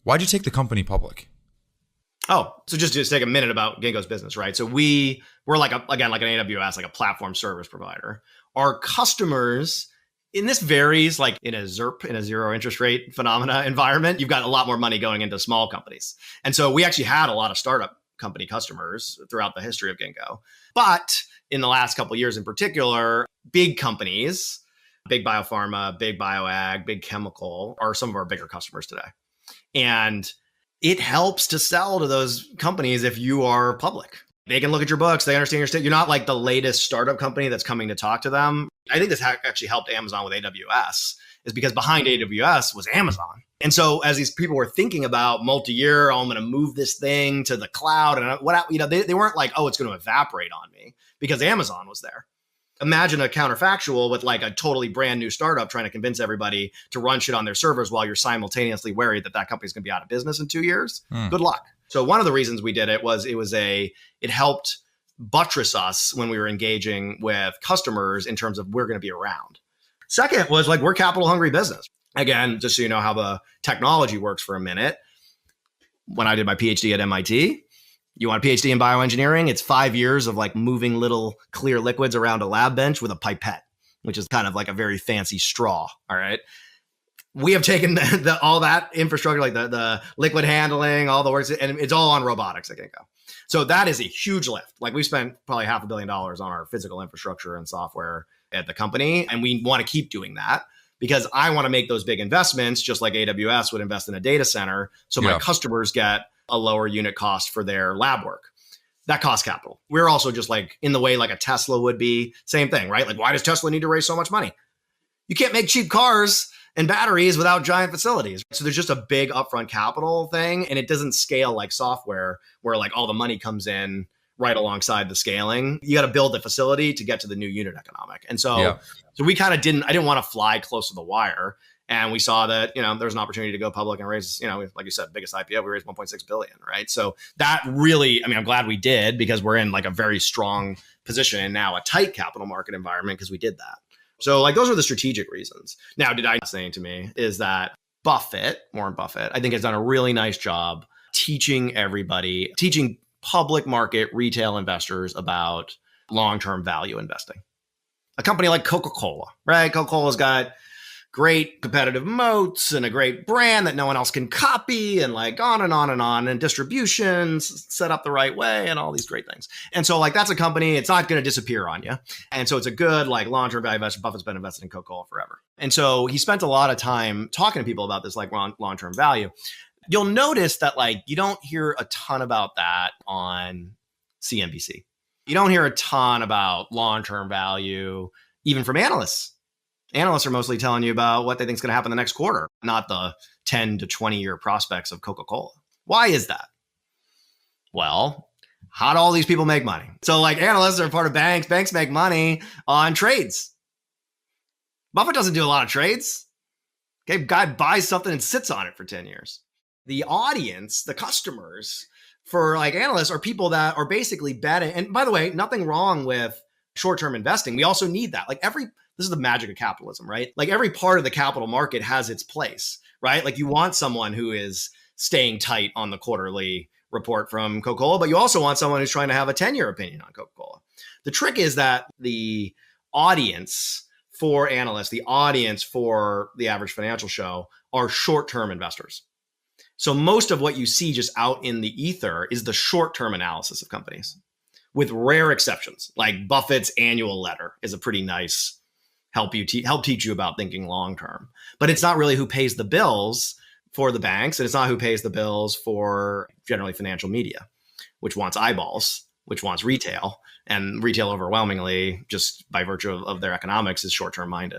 Why'd you take the company public? Oh, so just take a minute about Ginkgo's business, right? So we're like an AWS, like a platform service provider. Our customers, and this varies, like in a ZIRP, in a zero interest rate phenomena environment, you've got a lot more money going into small companies. And so we actually had a lot of startup company customers throughout the history of Ginkgo. But in the last couple of years in particular, big companies, big biopharma, big bioag, big chemical are some of our bigger customers today. And it helps to sell to those companies if you are public. They can look at your books. They understand your state. You're not like the latest startup company that's coming to talk to them. I think this actually helped Amazon with AWS, is because behind AWS was Amazon. And so as these people were thinking about multi-year, oh, I'm going to move this thing to the cloud, and they weren't like, oh, it's going to evaporate on me, because Amazon was there. Imagine a counterfactual with like a totally brand new startup trying to convince everybody to run shit on their servers while you're simultaneously worried that that company's going to be out of business in 2 years. Good luck. So one of the reasons we did it was it helped buttress us when we were engaging with customers in terms of we're going to be around. Second was like, we're capital hungry business. Again, just so you know how the technology works for a minute. When I did my PhD at MIT, you want a PhD in bioengineering? It's 5 years of like moving little clear liquids around a lab bench with a pipette, which is kind of like a very fancy straw. All right. We have taken all that infrastructure, like the liquid handling, all the works, and it's all on robotics at Ginkgo. So that is a huge lift. Like we spent probably $500 million on our physical infrastructure and software at the company. And we want to keep doing that because I want to make those big investments, just like AWS would invest in a data center. So my customers get a lower unit cost for their lab work. That costs capital. We're also just like in the way like a Tesla would be, same thing, right? Like, why does Tesla need to raise so much money? You can't make cheap cars and batteries without giant facilities. So there's just a big upfront capital thing, and it doesn't scale like software where like all the money comes in right alongside the scaling. You got to build the facility to get to the new unit economic. And so we kind of I didn't want to fly close to the wire. And we saw that, there's an opportunity to go public and raise, like you said, biggest IPO, we raised 1.6 billion, right? So that really, I'm glad we did, because we're in like a very strong position and now a tight capital market environment because we did that. So like those are the strategic reasons. Now, saying to me is that Warren Buffett, I think has done a really nice job teaching public market retail investors about long-term value investing. A company like Coca-Cola, right? Coca-Cola's got great competitive moats and a great brand that no one else can copy, and like on and on and on, and distributions set up the right way and all these great things. And so like that's a company, it's not going to disappear on you. And so it's a good like long-term value investment. Buffett's been invested in Coca-Cola forever. And so he spent a lot of time talking to people about this like long-term value. You'll notice that like you don't hear a ton about that on CNBC. You don't hear a ton about long-term value, even from analysts. Analysts are mostly telling you about what they think is going to happen the next quarter, not the 10 to 20 year prospects of Coca-Cola. Why is that? Well, how do all these people make money? So like analysts are part of banks. Banks make money on trades. Buffett doesn't do a lot of trades. Okay, guy buys something and sits on it for 10 years. The audience, the customers for like analysts are people that are basically betting. And by the way, nothing wrong with short-term investing. We also need that. Like this is the magic of capitalism, right? Like every part of the capital market has its place, right? Like you want someone who is staying tight on the quarterly report from Coca-Cola, but you also want someone who's trying to have a 10-year opinion on Coca-Cola. The trick is that the audience for analysts, the audience for the average financial show are short-term investors. So most of what you see just out in the ether is the short-term analysis of companies, with rare exceptions. Like Buffett's annual letter is a pretty nice help teach you about thinking long-term. But it's not really who pays the bills for the banks, and it's not who pays the bills for generally financial media, which wants eyeballs, which wants retail. And retail overwhelmingly, just by virtue of their economics, is short-term minded.